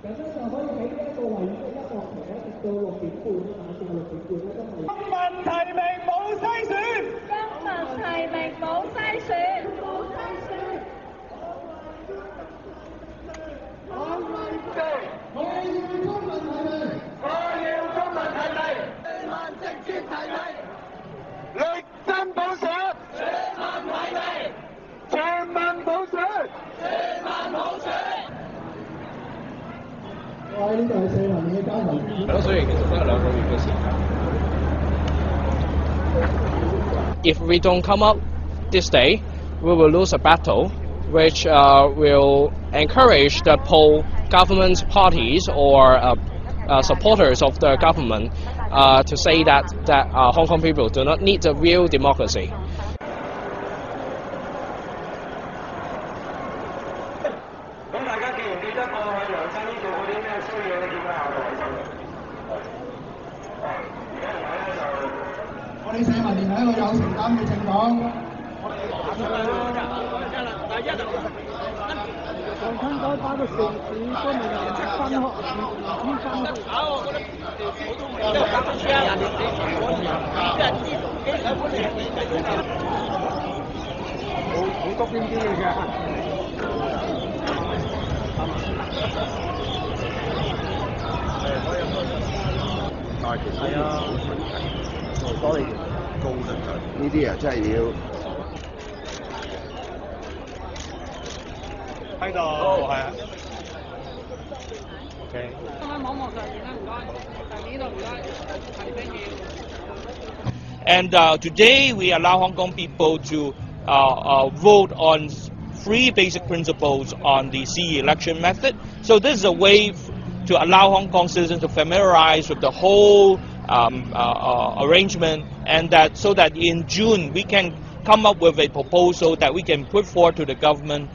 咁咧就可以喺呢一個位置音樂台咧，直到6點半啦，晚上6點半咧都係。公民提名冇篩選，公民提名冇篩選，冇篩選。我要公民提名，我要公民提名，全民直接提名，力爭普選，全民提名，全民普選，全民普選。我喺呢度係社民嘅交流。係咯，所以其實都係2個月嘅時間。If we don't come up this day, we will lose a battle, which will encourage the pro-government parties or supporters of the government to say that Hong Kong people do not need a real democracy. 咁大家記唔記得我喺梁生呢度嗰啲咩衰嘢點解下台就？我哋社民連係一個有承擔嘅政黨。上春嗰班嘅城市都未有分學，唔分學。好多邊啲嘅啫。但係其實多你高得滯，呢啲啊真係要喺度，係啊。OK。喺網絡上面啦，唔該，上面呢度唔該，係 thank you。And today we allow Hong Kong people to vote on 3 basic principles on the CE election method. So this is a way to allow Hong Kong citizens to familiarize with the whole arrangement, and so that in June we can come up with a proposal that we can put forward to the government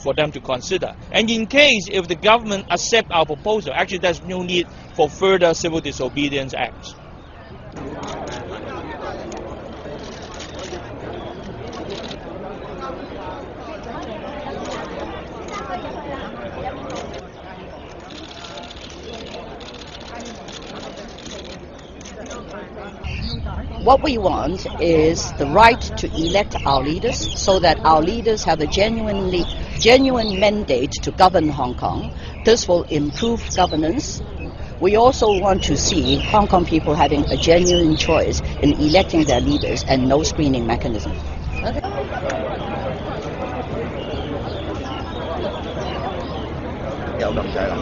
for them to consider. And in case if the government accept our proposal, actually there's no need for further civil disobedience acts. What we want is the right to elect our leaders so that our leaders have a genuine mandate to govern Hong Kong. This will improve governance. We also want to see Hong Kong people having a genuine choice in electing their leaders and no screening mechanism. Okay.有咁滯啦。